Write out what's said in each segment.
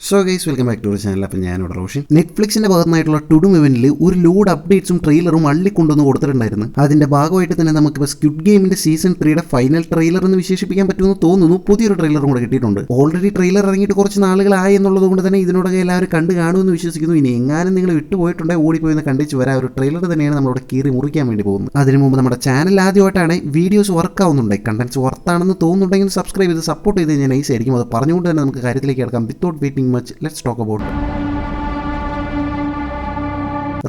So guys welcome back to channel. അപ്പോൾ ഞാനിവിടെ റോഷൻ. നെറ്റ്ഫ്ലിക്സിന്റെ ഭാഗത്തുനിന്നായിട്ടുള്ള ടുഡും ഇവന്റിൽ ഒരു ലോഡ് അപ്ഡേറ്റ്സും ട്രെയിലറും അള്ളിക്കൊണ്ടുവന്ന് കൊടുത്തിട്ടുണ്ടായിരുന്നു. അതിന്റെ ഭാഗമായിട്ട് തന്നെ നമുക്കിപ്പോൾ സ്ക്വിഡ് ഗെയിമിന്റെ സീസൺ 3യുടെ ഫൈനൽ ട്രെയിലർ എന്ന് വിശേഷിപ്പിക്കാൻ പറ്റുമെന്ന് തോന്നുന്നു. പുതിയൊരു ട്രെയിലറും കൂടെ കിട്ടിയിട്ടുണ്ട്. ഓൾറെഡി ട്രെയിലർ ഇറങ്ങിയിട്ട് കുറച്ച് നാളുകളായി എന്നുള്ളത് കൊണ്ട് തന്നെ ഇതിനോടൊക്കെ എല്ലാവരും കണ്ടു കാണുമെന്ന് വിശ്വസിക്കുന്നു. ഇനി എങ്ങാനും നിങ്ങൾ വിട്ടുപോയിട്ടുണ്ടെങ്കിൽ ഓടിപ്പോയി കണ്ടിച്ച് വരാൻ ഒരു ട്രെയിലർ തന്നെയാണ് നമ്മളിവിടെ കീറി മുറിക്കാൻ വേണ്ടി പോകുന്നത്. അതിനു മുമ്പ് നമ്മുടെ ചാനൽ ആദ്യമായിട്ടാണ് വീഡിയോസ് വർക്ക് ആവുന്നുണ്ടെങ്കിൽ കണ്ടന്റ്സ് വർത്താണെന്ന് തോന്നുന്നുണ്ടെങ്കിൽ സബ്സ്ക്രൈബ് ചെയ്ത് സപ്പോർട്ട് ചെയ്ത് ഞാൻ നൈസ് ആയിരിക്കും. അത് പറഞ്ഞുകൊണ്ട് തന്നെ നമുക്ക് കാര്യത്തിലേക്ക് കിടക്കാം. Without waiting much, let's talk about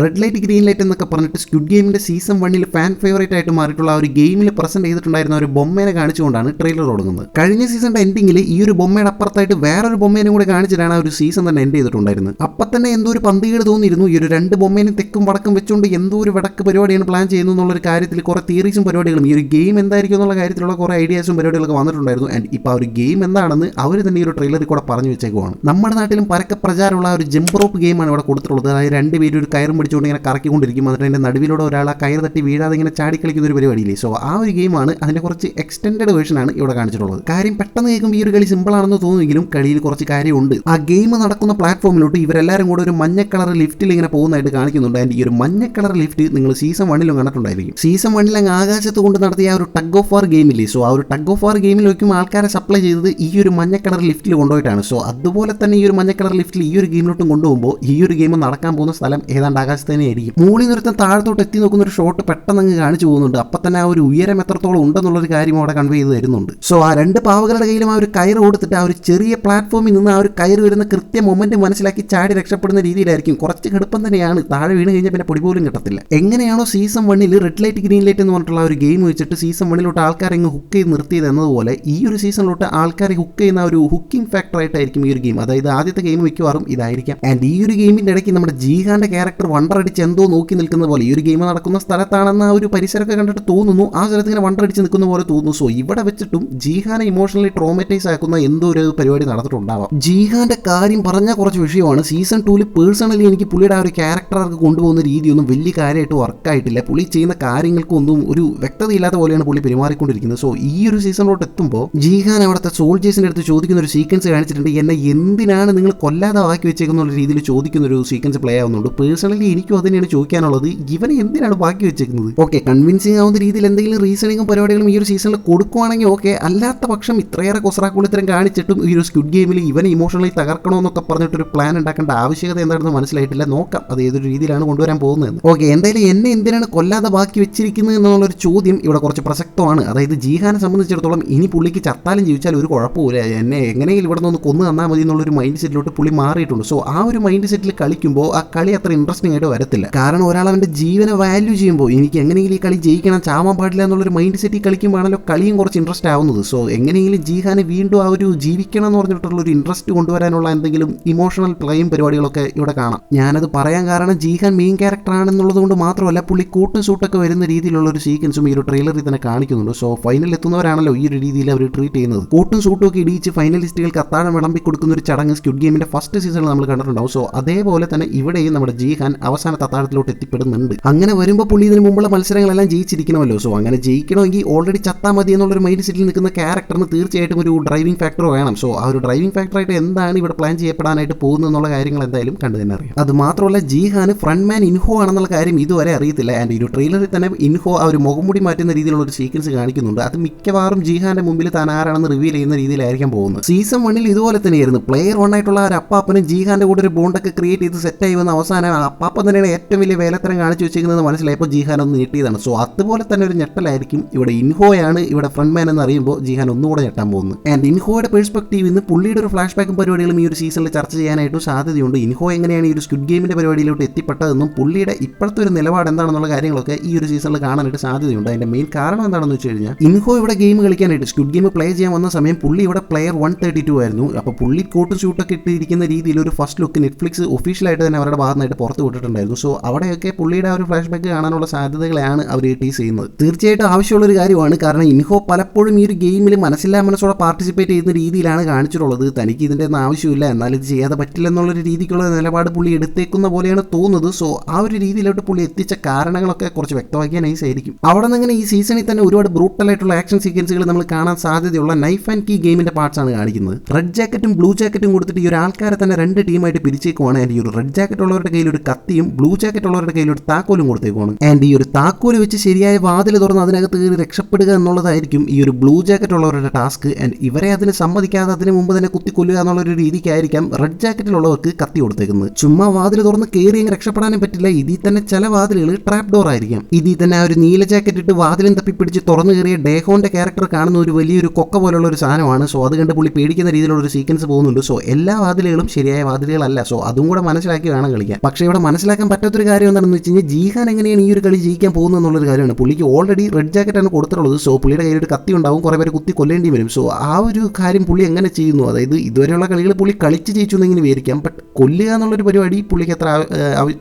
red light green light എന്നൊക്കെ പറഞ്ഞിട്ട് സ്ക്വിഡ് ഗെയിമിന്റെ സീസൺ 1 ഫാൻ ഫേവറേറ്റ് ആയിട്ട് മാറിയിട്ടുള്ള ഒരു ഗെയിമിൽ പ്രസന്റ് ചെയ്തിട്ടുണ്ടായിരുന്ന ഒരു ബൊമ്മേനെ കാണിച്ചുകൊണ്ടാണ് ട്രെയിലർ തുടങ്ങുന്നത്. കഴിഞ്ഞ സീസണിന്റെ എൻഡിങ്ങിൽ ഈ ഒരു ബൊമ്മയുടെ അപ്പുറത്തായിട്ട് വേറൊരു ബൊമ്മേനെ കൂടെ കാണിച്ചിട്ടാണ് ആ ഒരു സീസൺ തന്നെ എൻഡ് ചെയ്തിട്ടുണ്ടായിരുന്നത്. അപ്പം തന്നെ എന്തോ ഒരു പന്തികേട് തോന്നിയിരുന്നു. ഈ ഒരു രണ്ട് ബൊമ്മേനെ തെക്കും വടക്കും വെച്ചുകൊണ്ട് എന്തോ ഒരു വടക്ക് പരിപാടിയാണ് പ്ലാൻ ചെയ്യുന്നത് എന്നുള്ളൊരു കാര്യത്തിൽ കുറേ തിയറീസും പരിപാടികളും ഈ ഒരു ഗെയിം എന്തായിരിക്കും എന്നുള്ള കാര്യത്തിലുള്ള കുറേ ഐഡിയാസും പരിപാടികളൊക്കെ വന്നിട്ടുണ്ടായിരുന്നു. ആൻഡ് ഇപ്പോൾ ആ ഒരു ഗെയിം എന്താണെന്ന് അവർ തന്നെ ഈ ഒരു ട്രെയിലറിൽ കൂടെ പറഞ്ഞു വെച്ചേക്കുവാണ്. നമ്മുടെ നാട്ടിലും പരക്കെ പ്രചാരമുള്ള ഒരു ജമ്പ് റോപ്പ് ഗെയിമാണ് ഇവിടെ കൊടുത്തിട്ടുള്ളത്. അതായത് രണ്ടുപേരും ഒരു കയറും പിടിച്ചുകൊണ്ട് ഇങ്ങനെ കറക്കിക്കൊണ്ടിരിക്കും. എന്നിട്ട് അതിൻ്റെ നടുവിലൂടെ ഒരാൾ ആ കയർ തട്ടി വീഴാതെ ഇങ്ങനെ ചാടിക്കളിക്കുന്ന ഒരു പരിപാടിയില്ലേ. സോ ആ ഒരു ഗെയിമാണ്. അതിൻ്റെ കുറച്ച് എക്സ്റ്റെൻഡഡ് വേർഷനാണ് ഇവിടെ കാണിച്ചിട്ടുള്ളത്. കാര്യം പെട്ടെന്ന് കേൾക്കുമ്പോൾ ഈ ഒരു കളി സിമ്പിൾ ആണെന്ന് തോന്നുമെങ്കിലും കളിയിൽ കുറച്ച് കാര്യമുണ്ട്. ആ ഗെയിം നടക്കുന്ന പ്ലാറ്റ്ഫോമിലോട്ട് ഇവരെല്ലാവരും കൂടെ ഒരു മഞ്ഞ കളർ ലിഫ്റ്റിൽ ഇങ്ങനെ പോകുന്നതായിട്ട് കാണിക്കുന്നുണ്ട്. ആൻഡ് ഈ ഒരു മഞ്ഞ കളർ ലിഫ്റ്റ് നിങ്ങൾ സീസൺ 1 കണ്ടിട്ടുണ്ടായിരിക്കും. സീസൺ 1 അങ്ങ് ആകാശത്ത് കൊണ്ട് നടത്തിയ ആ ഒരു ടഗ് ഓഫ് വാർ ഗെയിമില്ലേ. സോ ആ ഒരു ടഗ് ഓഫ് വാർ ഗെയിമിൽ വയ്ക്കുമ്പോൾ ആൾക്കാരെ സപ്ലൈ ചെയ്തത് ഈ ഒരു മഞ്ഞ കളർ ലിഫ്റ്റിൽ കൊണ്ടുപോയിട്ടാണ്. സോ അതുപോലെ തന്നെ ഈ ഒരു മഞ്ഞ കളർ ലിഫ്റ്റിൽ ഈ ഒരു ഗെയിമിലോട്ടും കൊണ്ടുപോകുമ്പോൾ ഈ ഒരു ഗെയിം നടക്കാൻ പോകുന്ന സ്ഥലം ഏതാണ്ട് ആകാശത്ത് തന്നെ ആയിരിക്കും. മൂളി നിർത്താൻ താഴത്തോട്ട് എത്തി നോക്കുന്ന ഒരു ഷോട്ട് പെട്ടെന്ന് അങ്ങ് കാണിച്ചു പോകുന്നുണ്ട്. അപ്പം തന്നെ ആ ഒരു ഉയരം എത്രത്തോളം ഉണ്ടെന്നുള്ളൊരു കാര്യം അവിടെ കൺവേ ചെയ്ത് തരുന്നുണ്ട്. സോ ആ രണ്ട് പാവകളുടെ കയ്യിലും ആ ഒരു കയറ് കൊടുത്തിട്ട് ആ ഒരു ചെറിയ പ്ലാറ്റ്ഫോമിൽ നിന്ന് ആ ഒരു കയറ് വരുന്ന കൃത്യ മൊമെന്റ് മനസ്സിലാക്കി ചാടി രക്ഷപ്പെടുന്ന രീതിയിലായിരിക്കും. കുറച്ച് കടുപ്പം തന്നെയാണ്. താഴെ വീണ് കഴിഞ്ഞാൽ പിന്നെ പൊടി പോലും കിട്ടത്തില്ല. എങ്ങനെയാണോ season 1 red light green light എന്ന് പറഞ്ഞിട്ടുള്ള ഒരു ഗെയിം വെച്ചിട്ട് സീസൺ 1 ആൾക്കാരെ ഇങ്ങ് ഹുക്ക് ചെയ്ത് നിർത്തിയത് എന്നതുപോലെ ഈ ഒരു സീസണിലോട്ട് ആൾക്കാരെ ഹുക്ക് ചെയ്യുന്ന ഒരു ഹുക്കിംഗ് ഫാക്ടർ ആയിട്ടായിരിക്കും ഈ ഒരു ഗെയിം. അതായത് ആദ്യത്തെ ഗെയിം മിക്കവാറും ഇതായിരിക്കാം. ആൻഡ് ഈ ഒരു ഗെയിമിന്റെ ഇടയ്ക്ക് നമ്മുടെ ജീഹാന്റെ ക്യാരക്ടർ വണ്ടറടിച്ച് എന്തോ നോക്കി നിൽക്കുന്ന പോലെ ഈ ഒരു ഗെയിം നടക്കുന്ന സ്ഥലത്താണെന്ന് ആ ഒരു പരിസരമൊക്കെ കണ്ടിട്ട് തോന്നുന്നു. ആ സ്ഥലത്ത് ഇങ്ങനെ വണ്ടറടിച്ച് നിൽക്കുന്ന പോലെ തോന്നുന്നു. സോ ഇവിടെ വെച്ചിട്ടും ജീഹാനെ ഇമോഷണലി ട്രോമറ്റൈസ് ആക്കുന്ന എന്തോ ഒരു പരിപാടി നടന്നിട്ടുണ്ടാവാം. ജീഹാന്റെ കാര്യം പറഞ്ഞാൽ കുറച്ച് വിഷയമാണ്. സീസൺ 2 പേഴ്സണലി എനിക്ക് പുള്ളിയുടെ ആ ഒരു ക്യാരക്ടർക്ക് കൊണ്ടുപോകുന്ന രീതിയൊന്നും വലിയ കാര്യമായിട്ട് വർക്കായിട്ടില്ല. പുള്ളി ചെയ്യുന്ന കാര്യങ്ങൾക്കൊന്നും ഒരു വ്യക്തതയില്ലാത്ത പോലെയാണ് പുള്ളി പെരുമാറിക്കൊണ്ടിരിക്കുന്നത്. സോ ഈ ഒരു സീസണിലോട്ട് എത്തുമ്പോൾ ജീഹാൻ അവിടുത്തെ സോൾജേഴ്സിന്റെ അടുത്ത് ചോദിക്കുന്ന ഒരു സീക്വൻസ് കാണിച്ചിട്ടുണ്ട്. എന്നെ എന്തിനാണ് നിങ്ങൾ കൊല്ലാതെ ആക്കി വെച്ചേക്കുന്ന രീതിയിൽ ചോദിക്കുന്ന ഒരു സീക്വൻസ് പ്ലേ ആവുന്നുണ്ട്. പേഴ്സണലി എനിക്കും അതിനെയാണ് ചോദിക്കാനുള്ളത്. ഇവനെ എന്തിനാണ് ബാക്കി വെച്ചേക്കുന്നത്? ഓക്കെ, കൺവിൻസിങ് ആവുന്ന രീതിയിൽ എന്തെങ്കിലും റീസണിങ്ങും പരിപാടികളും ഈ ഒരു സീസണിൽ കൊടുക്കുവാണെങ്കിൽ ഓക്കെ. അല്ലാത്ത പക്ഷം ഇത്രയേറെ കൊസറാക്കുളിത്തരം കാണിച്ചിട്ടും ഈ ഒരു സ്ക്വിഡ് ഗെയിമിൽ ഇവനെ ഇമോഷണലി തകർക്കണമെന്നൊക്കെ പറഞ്ഞിട്ടൊരു പ്ലാൻ ഉണ്ടാക്കേണ്ട ആവശ്യകത എന്താണെന്ന് മനസ്സിലായിട്ടില്ല. നോക്കാം അത് ഏതൊരു രീതിയിലാണ് കൊണ്ടുവരാൻ പോകുന്നതെന്ന്. ഓക്കെ, എന്തായാലും എന്നെ എന്തിനാണ് കൊല്ലാതെ ബാക്കി വെച്ചിരിക്കുന്നത് എന്നുള്ളൊരു ചോദ്യം ഇവിടെ കുറച്ച് പ്രസക്തമാണ്. അതായത് ജീഹാനെ സംബന്ധിച്ചിടത്തോളം ഇനി പുള്ളിക്ക് ചത്താലും ജീവിച്ചാലും ഒരു കുഴപ്പമില്ല, എന്നെ എങ്ങനെയെങ്കിലും ഇവിടെ നിന്ന് കൊന്നു തന്നാൽ മതി എന്നുള്ളൊരു മൈൻഡ് സെറ്റിലോട്ട് പുള്ളി മാറിയിട്ടുണ്ട്. സോ ആ ഒരു മൈൻഡ് സെറ്റിൽ കളിക്കുമ്പോൾ ആ കളി അത്ര ഇൻട്രസ്റ്റിംഗ് ആയിട്ട് വരത്തില്ല. കാരണം ഒരാൾ അവൻ്റെ ജീവനെ വാല്യൂ ചെയ്യുമ്പോൾ എനിക്ക് എങ്ങനെയെങ്കിലും ഈ കളി ജയിക്കണം, ചാവാൻ പാടില്ല എന്നുള്ളൊരു മൈൻഡ് സെറ്റിൽ കളിക്കുമ്പോഴാണല്ലോ കളിയും കുറച്ച് ഇൻട്രസ്റ്റ് ആവുന്നത്. സോ എങ്ങനെയെങ്കിലും ജീഹാനെ വീണ്ടും ആ ഒരു ജീവിക്കണം എന്ന് പറഞ്ഞിട്ടുള്ള ഒരു ഇൻട്രസ്റ്റ് കൊണ്ടുവരാനുള്ള എന്തെങ്കിലും ഇമോഷണൽ പ്ലേയും പരിപാടികളൊക്കെ ഇവിടെ കാണാം. ഞാനത് പറയാൻ കാരണം ജീഹാൻ മെയിൻ ക്യാരക്ടർ ആണെന്നുള്ളത് കൊണ്ട് മാത്രമല്ല, പുള്ളി കൂട്ടും സൂട്ടൊക്കെ വരുന്ന രീതിയിലുള്ള ഒരു സീക്വൻസും ഈ ഒരു ട്രെയിലറിൽ തന്നെ കാണിക്കുന്നുണ്ട്. സോ ഫൈനലിൽ എത്തുന്നവരാണല്ലോ ഈ ഒരു രീതിയിൽ അവർ ട്രീറ്റ് ചെയ്യുന്നത്. കൂട്ടും സൂട്ടും ഒക്കെ ഇടിച്ച് ഫൈനലിസ്റ്റുകൾക്ക് അത്താഴം വിളമ്പി കൊടുക്കുന്ന ഒരു ചടങ്ങ് സ്ക്വിഡ് ഗെയിമിന്റെ ഫസ്റ്റ് സീസണിൽ നമ്മൾ കണ്ടിട്ടുണ്ടാവും. സോ അതേപോലെ തന്നെ ഇവിടെയും നമ്മുടെ ജീഹാൻ അവസാനത്തെ അത്താഴത്തിലോട്ട് എത്തിപ്പെടുന്നുണ്ട്. അങ്ങനെ വരുമ്പോൾ പുള്ളി ഇതിന് മുമ്പുള്ള മത്സരങ്ങളെല്ലാം ജയിച്ചിരിക്കണമല്ലോ. സോ അങ്ങനെ ജയിക്കണമെങ്കിൽ ഓൾറെഡി ചത്താൽ മതി എന്നുള്ളൊരു മൈൻഡ് സെറ്റിൽ നിൽക്കുന്ന ക്യാരക്ടറിന് തീർച്ചയായിട്ടും ഒരു ഡ്രൈവിംഗ് ഫാക്ടർ വേണം. സോ ആ ഒരു ഡ്രൈവിംഗ് ഫാക്ടറായിട്ട് എന്താണ് ഇവിടെ പ്ലാൻ ചെയ്യപ്പെടാനായിട്ട് പോകുന്നത് എന്നുള്ള കാര്യങ്ങൾ എന്തായാലും കണ്ടു തന്നെ അറിയാം. അത് മാത്രമല്ല ജീഹാന് ഫ്രണ്ട് മാൻ ഇൻഹോ ആണെന്നുള്ള കാര്യം ഇതുവരെ അറിയത്തില്ല. ആൻഡ് ഈ ഒരു ട്രെയിലറിൽ തന്നെ ഇൻഹോ ആ ഒരു മുഖംമൂടി മാറ്റുന്ന രീതിയിലുള്ള ഒരു സീക്വൻസ് കാണിക്കുന്നുണ്ട്. അത് മിക്കവാറും ജീഹാന്റെ മുമ്പിൽ താൻ ആരാണെന്ന് റിവീൽ ചെയ്യുന്ന രീതിയിലായിരിക്കും പോകുന്നത്. സീസൺ 1 ഇതുപോലെ തന്നെയായിരുന്നു. പ്ലെയർ 1 ആയിട്ടുള്ള ഒരു അപ്പാപ്പനും ജീഹാന്റെ കൂടെ ഒരു ബോണ്ടൊക്കെ ക്രിയേറ്റ് ചെയ്ത് സെറ്റായി വന്ന അവസാനം അപ്പാപ്പൻ തന്നെയാണ് ഏറ്റവും വലിയ വേലത്തരം കാണിച്ചു വെച്ചിരിക്കുന്നത് മനസ്സിലായപ്പോൾ ജീഹാൻ ഒന്ന് ഞെട്ടിയതാണ്. സോ അതുപോലെ തന്നെ ഒരു ഞെട്ടലായിരിക്കും ഇവിടെ. ഇൻഹോയാണ് ഇവിടെ ഫ്രണ്ട് മാൻ എന്ന് അറിയുമ്പോൾ ജീഹാൻ ഒന്നുകൂടെ ഞെട്ടാൻ പോകുന്നത്. ആൻഡ് ഇൻഹോയുടെ പെർസ്പെക്റ്റീവിൽ നിന്ന് പുള്ളിയുടെ ഒരു ഫ്ലാഷ് ബാക്കും പരിപാടികളും ഈ ഒരു സീസണിൽ ചർച്ച ചെയ്യാനായിട്ടും സാധ്യതയുണ്ട്. ഇൻഹോ എങ്ങനെയാണ് ഈ ഒരു സ്ക്വിഡ് ഗെയിമിന്റെ പരിപാടിയിലോട്ട് എത്തിപ്പെട്ടതെന്നും പുള്ളിയുടെ ഇപ്പോഴത്തെ ഒരു നിലപാട് എന്താണെന്നുള്ള കാര്യങ്ങളൊക്കെ ഈ ഒരു സീസണിൽ കാണാനായിട്ട് സാധ്യതയുണ്ട്. അതിന്റെ മെയിൻ കാരണം എന്താണെന്ന് വെച്ച് കഴിഞ്ഞാൽ ഇൻഹോ ഇവിടെ ഗെയിം കളിക്കാനായിട്ട് സ്ക്വിഡ് ഗെയിം പ്ലേ ചെയ്യാൻ വന്ന സമയം പുള്ളി ഇവിടെ പ്ലെയർ 132 ആയിരുന്നു. അപ്പോൾ പുള്ളി കോട്ടും ഷൂട്ടൊക്കെ ഇട്ടിരിക്കുന്ന രീതിയിൽ ഒരു ഫസ്റ്റ് ലുക്ക് നെറ്റ്ഫ്ലിക്സ് ഒഫീഷ്യലായിട്ട് തന്നെ അവരുടെ ഭാഗത്തായിട്ട് പുറത്ത് വിട്ടിട്ടുണ്ട്. കാണിച്ചിട്ടുണ്ടായിരുന്നു. സോ അവിടെയൊക്കെ പുള്ളിയുടെ ആ ഒരു ഫ്ലാഷ് ബാക്ക് കാണാനുള്ള സാധ്യതകളാണ് അവർ ടീസ് ചെയ്യുന്നത്. തീർച്ചയായിട്ടും ആവശ്യമുള്ളൊരു കാര്യമാണ്. കാരണം ഇൻഹോ പലപ്പോഴും ഈ ഒരു ഗെയിമിൽ മനസ്സില്ലാ മനസ്സോടെ പാർട്ടിസിപ്പേറ്റ് ചെയ്യുന്ന രീതിയിലാണ് കാണിച്ചിട്ടുള്ളത്. തനിക്ക് ഇതിൻ്റെ ഒന്നും ആവശ്യമില്ല, എന്നാൽ ഇത് ചെയ്യാതെ പറ്റില്ല എന്നുള്ളൊരു രീതിക്കുള്ള നിലപാട് പുള്ളി എടുത്തേക്കുന്ന പോലെയാണ് തോന്നുന്നത്. സോ ആ ഒരു രീതിയിലോട്ട് പുള്ളി എത്തിച്ച കാരണങ്ങളൊക്കെ കുറച്ച് വ്യക്തമാക്കിയാൽ നൈസ് ആയിരിക്കും. അവിടെ നിന്ന് അങ്ങനെ ഈ സീസണിൽ തന്നെ ഒരുപാട് ബ്രൂട്ടൽ ആയിട്ടുള്ള ആക്ഷൻ സീക്വൻസുകൾ നമ്മൾ കാണാൻ സാധ്യതയുള്ള നൈഫ് ആൻഡ് കീ ഗെയിമിന്റെ പാർട്സ് ആണ് കാണിക്കുന്നത്. റെഡ് ജാക്കറ്റും ബ്ലൂ ജാക്കറ്റും കൊടുത്തിട്ട് ഈ ഒരു ആൾക്കാരെ തന്നെ 2 ടീമായിട്ട് പിരിച്ചേക്കുവാണ്. ആൻഡ് ഈ ഒരു റെഡ് ജാക്കറ്റ് ഉള്ളവരുടെ കയ്യിൽ ഒരു കത്തിയും ബ്ലൂ ജാക്കറ്റ് ഉള്ളവരുടെ കയ്യിൽ ഒരു താക്കോലും കൊടുത്തേക്കുവാണ്. ആൻഡ് ഈ ഒരു താക്കോല് വെച്ച് ശരിയായ വാതിൽ തുറന്ന് അതിനകത്ത് കയറി രക്ഷപ്പെടുക എന്നുള്ളതായിരിക്കും ഈ ഒരു ബ്ലൂ ജാക്കറ്റ് ഉള്ളവരുടെ ടാസ്ക്. ആൻഡ് ഇവരെ അതിന് സമ്മതിക്കാതെ അതിന് മുമ്പ് തന്നെ കുത്തിക്കൊല്ലുക എന്നുള്ളൊരു രീതിക്കായിരിക്കാം റെഡ് ജാക്കറ്റിലുള്ളവർക്ക് കത്തി കൊടുത്തേക്കുന്നത്. ചുമ്മാ വാതിൽ തുറന്ന് കയറി രക്ഷപ്പെടാനും പറ്റില്ല. ഇതിൽ തന്നെ ചില വാതിലുകൾ ട്രാപ്പ് ഡോർ ആയിരിക്കാം. ഇതിൽ തന്നെ ആ ഒരു നീല ജാക്കറ്റ് ഇട്ട് വാതിലും തപ്പിപ്പിടിച്ച് തുറന്നു കയറിയ ഡേഹോന്റെ ക്യാരക്ടർ കാണുന്ന ഒരു വലിയൊരു കൊക്ക പോലുള്ള ഒരു സാധനമാണ്. സോ അത് കണ്ട് പുള്ളി പേടിക്കുന്ന രീതിയിലുള്ള ഒരു സീക്വൻസ് പോകുന്നുണ്ട്. സോ എല്ലാ വാതിലുകളും ശരിയായ വാതിലുകളല്ല. സോ അതും കൂടെ മനസ്സിലാക്കി വേണം കളിക്കാൻ. പക്ഷേ ഇവിടെ മനസ്സിലാക്കാൻ പറ്റാത്തൊരു കാര്യം എന്താണെന്ന് വെച്ച് കഴിഞ്ഞാൽ ജീഹാൻ എങ്ങനെയാണ് ഈ ഒരു കളി ജയിക്കാൻ പോകുന്നത് എന്നുള്ളൊരു കാര്യമാണ്. പുള്ളിക്ക് ഓൾറെഡി റെഡ് ജാക്കറ്റ് ആണ് കൊടുത്തിട്ടുള്ളത്. സോ പുള്ളിയുടെ കയ്യിൽ ഒരു കത്തി ഉണ്ടാവും, കുറേ പേര് കുത്തി കൊല്ലേണ്ടി വരും. സോ ആ ഒരു കാര്യം പുള്ളി എങ്ങനെ ചെയ്യുന്നു, അതായത് ഇതുവരെയുള്ള കളികൾ പുള്ളി കളിച്ച് ജയിച്ചു എന്നെങ്കിലും വിചാരിക്കാം. ബട്ട് കൊല്ലുക എന്നുള്ളൊരു പരിപാടി പുള്ളിക്ക് അത്ര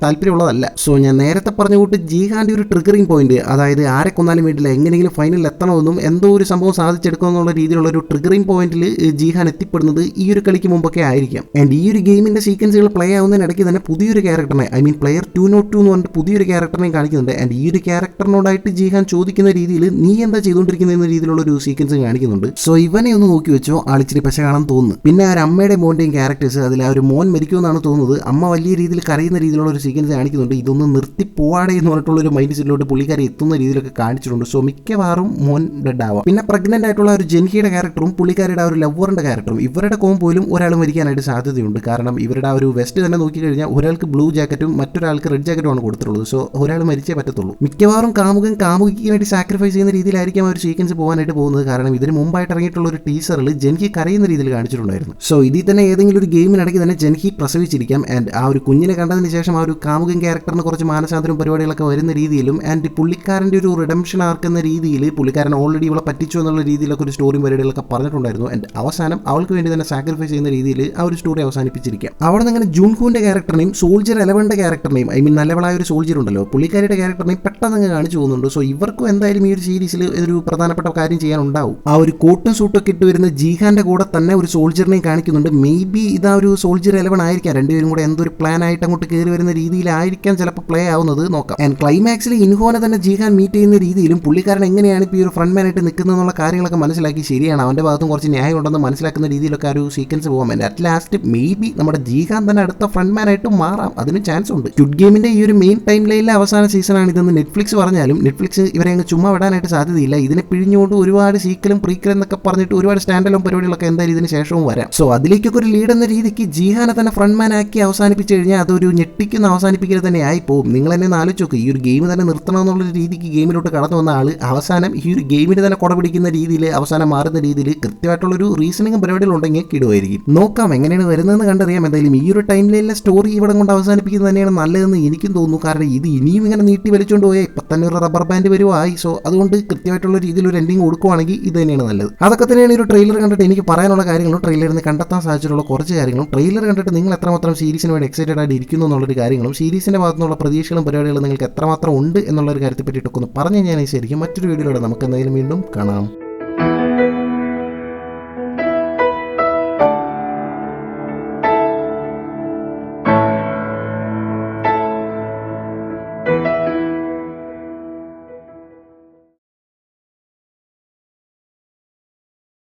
താല്പര്യമുള്ളതല്ല. സോ ഞാൻ നേരത്തെ പറഞ്ഞ കൂട്ട് ജീഹാന്റെ ഒരു ട്രിഗറിംഗ് പോയിന്റ്, അതായത് ആരെ കൊന്നാലും വേണ്ടില്ല എങ്ങനെയെങ്കിലും ഫൈനലിൽ എത്തണമെന്നും എന്തോ ഒരു സംഭവം സാധിച്ചെടുക്കുമെന്നുള്ള രീതിയിലുള്ള ഒരു ട്രിഗറിംഗ് പോയിന്റിൽ ജീഹാൻ എത്തിപ്പെടുന്നത് ഈ ഒരു കളിക്ക് മുമ്പൊക്കെ ആയിരിക്കാം. ആൻഡ് ഈ ഒരു ഗെയിമിന്റെ സീക്വൻസുകൾ പ്ലേ ആവുന്നതിനിടയ്ക്ക് തന്നെ പുതിയൊരു ക്യാരക്ടറിനെ, ഐ മീൻ പ്ലെയർ 202 എന്ന് പറഞ്ഞിട്ട് പുതിയൊരു ക്യാരക്ടറിനെ കാണിക്കുന്നുണ്ട്. ആൻഡ് ഈ ഒരു ക്യാരക്ടറിനോടായിട്ട് ജീഹാൻ ചോദിക്കുന്ന രീതിയിൽ നീ എന്താ ചെയ്തുകൊണ്ടിരിക്കുന്ന എന്ന രീതിയിലുള്ള ഒരു സീക്വൻസ് കാണിക്കുന്നുണ്ട്. സോ ഇവനെ ഒന്ന് നോക്കി വെച്ചോ, ആളിച്ചിരി പശ കാണാൻ തോന്നുന്നു. പിന്നെ ആ ഒരു അമ്മയുടെ മോന്റെയും ക്യാരക്ടേഴ്സ്, അതിൽ ആ ഒരു മോൻ മരിക്കുമെന്നാണ് തോന്നുന്നത്. അമ്മ വലിയ രീതിയിൽ കരയുന്ന രീതിയിലുള്ള ഒരു സീക്വൻസ് കാണിക്കുന്നുണ്ട്. ഇതൊന്ന് നിർത്തി പോവാടെ എന്ന് പറഞ്ഞിട്ടുള്ള ഒരു മൈൻഡ് സെറ്റിലോട്ട് പുള്ളിക്കാരെ എത്തുന്ന രീതിയിലൊക്കെ കാണിച്ചിട്ടുണ്ട്. സോ മിക്കവാറും മോൻ ഡെഡ് ആവാം. പിന്നെ പ്രഗ്നന്റ് ആയിട്ടുള്ള ഒരു ജെൻഹിയുടെ ക്യാരക്ടറും പുള്ളിക്കാരുടെ ആ ഒരു ലവറിന്റെ ക്യാരക്ടറും ഇവരുടെ കോമ്പോയിലും ഒരാൾ മരിക്കാനായിട്ട് സാധ്യതയുണ്ട്. കാരണം ഇവരുടെ ആ ഒരു വെസ്റ്റ് തന്നെ നോക്കിക്കഴിഞ്ഞാൽ ഒരാൾക്ക് ബ്ലൂ ജാക്കറ്റും മറ്റൊരാൾക്ക് റെഡ് ജാക്കറ്റും ആണ് കൊടുത്തിട്ടുള്ളത്. സോ ഒരാൾ മരിച്ചേ പറ്റത്തുള്ളൂ. മിക്കവാറും കാമുകൻ കാമുകിക്ക് വേണ്ടി സാക്രിഫൈസ് ചെയ്യുന്ന രീതിയിലായിരിക്കും ആ ഒരു സീക്വൻസ് പോകാനായിട്ട് പോകുന്നത്. കാരണം ഇതിന് മുമ്പായിട്ട് ഇറങ്ങിയിട്ടുള്ള ഒരു ടീസറിൽ ജെൻഹി കരയുന്ന രീതിയിൽ കാണിച്ചിട്ടുണ്ടായിരുന്നു. സോ ഇതിൽ തന്നെ ഏതെങ്കിലും ഒരു ഗെയിമിനിടയ്ക്ക് തന്നെ ജെൻഹി പ്രസവിച്ചിരിക്കാം. ആൻഡ് ആ ഒരു കുഞ്ഞിനെ കണ്ടതിന് ശേഷം ആ ഒരു കാമുകൻ ക്യാരക്ടറിന് കുറച്ച് മാനസാന്തരം പരിപാടികളൊക്കെ വരുന്ന രീതിയിലും ആൻഡ് പുള്ളിക്കാരൻ്റെ ഒരു റിഡംഷൻ ആർക്കുന്ന രീതിയിൽ പുള്ളിക്കാരൻ ഓൾറെഡി ഇവളെ പറ്റിച്ചു എന്നുള്ള രീതിയിലൊക്കെ ഒരു സ്റ്റോറിയും പരിപാടികളൊക്കെ പറഞ്ഞിട്ടുണ്ടായിരുന്നു. ആൻഡ് അവസാനം അവൾക്ക് വേണ്ടി തന്നെ സാക്രിഫൈസ് ചെയ്യുന്ന രീതിയിൽ ആ ഒരു സ്റ്റോറി അവസാനിപ്പിച്ചിരിക്കാം. അവിടെ നിന്ന് അങ്ങനെ ജൂൺഹുവിന്റെ ക്യാരക്ടറിനെയും സോൾജർ 11ന്റെ ക്യാരക്ടറിനെയും, ഐ മീൻ നല്ലവളായ ഒരു സോൾജർ ഉണ്ടല്ലോ പുള്ളിക്കാരുടെ ക്യാരക്ടറിനെയും പെട്ടെന്ന് കാണിച്ചു പോകുന്നുണ്ട്. സോ ഇവർക്കും എന്തായാലും ഈ ഒരു സീരീസിൽ ഒരു പ്രധാനപ്പെട്ട കാര്യം ചെയ്യാനുണ്ടാവും. ആ ഒരു കോട്ടും സൂട്ടൊക്കെ ഇട്ട് വരുന്ന ജീഹാന്റെ കൂടെ തന്നെ ഒരു സോൾജറിനെയും കാണിക്കുന്നുണ്ട്. മേ ബി ഇതാ ഒരു സോൾജർ 11 ആയിരിക്കാം. രണ്ടുപേരും കൂടെ എന്തൊരു പ്ലാൻ ആയിട്ട് അങ്ങോട്ട് കയറി വരുന്ന രീതിയിലായിരിക്കാം ചിലപ്പോൾ പ്ലേ ആവുന്നത്, നോക്കാം. ആൻഡ് ക്ലൈമാക്സിൽ ഇൻഹോനെ തന്നെ ജീഹാൻ മീറ്റ് ചെയ്യുന്ന രീതിയിലും പുള്ളിക്കാരൻ എങ്ങനെയാണ് ഇപ്പോൾ ഈ ഒരു ഫ്രണ്ട് മാനായിട്ട് നിൽക്കുന്നത് എന്നുള്ള കാര്യങ്ങളൊക്കെ മനസ്സിലാക്കി ശരിയാണ് അവൻ്റെ ഭാഗത്തും കുറച്ച് ന്യായം ഉണ്ടെന്ന് മനസ്സിലാക്കുന്ന രീതിയിലൊക്കെ ആ ഒരു സീക്വൻസ് പോകാൻ വേണ്ടി അറ്റ് ലാസ്റ്റ് മേ ബി നമ്മുടെ ജീഹാൻ തന്നെ അടുത്ത ഫ്രണ്ട് മാനായിട്ട് മാറാം. അതിന് ചാൻസ് ഉണ്ട്. സ്ക്വിഡ് ഗെയിമിന്റെ ഈ ഒരു മെയിൻ ടൈം ലൈനിലെ അവസാന സീസണാണ് ഇതെന്ന് നെറ്റ്ഫ്ലിക്സ് പറഞ്ഞാലും നെറ്റ്ഫ്ലിക്സ് ഇവരെ അങ്ങ് ചുമ്മാ വിടാനായിട്ട് സാധ്യതയില്ല. ഇതിനെ പിഴിഞ്ഞുകൊണ്ട് ഒരുപാട് സീക്വലും പ്രീക്വലും എന്നൊക്കെ പറഞ്ഞിട്ട് ഒരുപാട് സ്റ്റാൻഡലോൺ പരിപാടികളൊക്കെ എന്തായാലും ഇതിന് ശേഷവും വരാം. സോ അതിലേക്കൊക്കെ ഒരു ലീഡ് എന്ന രീതിക്ക് ജീഹാനെ തന്നെ ഫ്രണ്ട് മാൻ ആക്കി അവസാനിപ്പിച്ച് കഴിഞ്ഞാൽ അതൊരു ഞെട്ടിക്കുന്ന അവസാനിപ്പിക്കൽ തന്നെ ആയി പോകും. നിങ്ങൾ എന്നെ ആലോചിച്ച് നോക്കുക, ഈ ഒരു ഗെയിം തന്നെ നിർത്തണം എന്നുള്ള രീതിക്ക് ഗെയിമിലോട്ട് കടന്നു വന്ന ആൾ അവസാനം ഈ ഒരു ഗെയിമിന് തന്നെ കുട പിടിക്കുന്ന രീതിയിൽ അവസാനം മാറുന്ന രീതിയിൽ കൃത്യമായിട്ടുള്ളൊരു റീസണിങ്ങും പരിപാടികളുണ്ടെങ്കിൽ കിടുമായിരിക്കും. നോക്കാം എങ്ങനെയാണ് വരുന്നതെന്ന് കണ്ടറിയാം. എന്തായാലും ഈ ഒരു ടൈം ലൈനിലെ സ്റ്റോറി ഇവിടെ കൊണ്ട് അവസാനിപ്പിക്കുന്നത് തന്നെയാണ് നല്ലതെന്ന് എനിക്കും തോന്നുന്നു. കാരണം ഇത് ഇനിയും ഇങ്ങനെ നീട്ടി വലിച്ചുകൊണ്ട് പോയാൽ ഇപ്പം തന്നെ ഒരു റബ്ബർ ബാൻഡ് വരുവായി. സോ അതുകൊണ്ട് കൃത്യമായിട്ടുള്ള രീതിയിൽ ഒരു എൻഡിങ് കൊടുക്കുവാണെങ്കിൽ ഇത് തന്നെയാണ് നല്ലത്. അതൊക്കെ തന്നെയാണ് ഈ ഒരു ട്രെയിലർ കണ്ടിട്ട് എനിക്ക് പറയാനുള്ള കാര്യങ്ങളും ട്രെയിലറിൽ നിന്ന് കണ്ടെത്താൻ സാധിച്ചിട്ടുള്ള കുറച്ച് കാര്യങ്ങളും ട്രെയിലർ കണ്ടിട്ട് നിങ്ങൾ എത്രമാത്രം സീരീസിന് വേണ്ടി എക്സൈറ്റഡ് ആയിട്ട് ഇരിക്കുന്നു എന്നുള്ളൊരു കാര്യങ്ങളും സീരീസിൻ്റെ ഭാഗത്തുനിന്നുള്ള പ്രതീക്ഷകളും പരിപാടികളും നിങ്ങൾക്ക് എത്രമാത്രം ഉണ്ട് എന്നുള്ളൊരു കാര്യത്തെ പറ്റിയിട്ടൊക്കെ ഒന്ന് പറഞ്ഞു കഴിഞ്ഞാൽ ശരിക്കും മറ്റൊരു വീഡിയോയിലൂടെ നമുക്ക് എന്തായാലും വീണ്ടും കാണാം.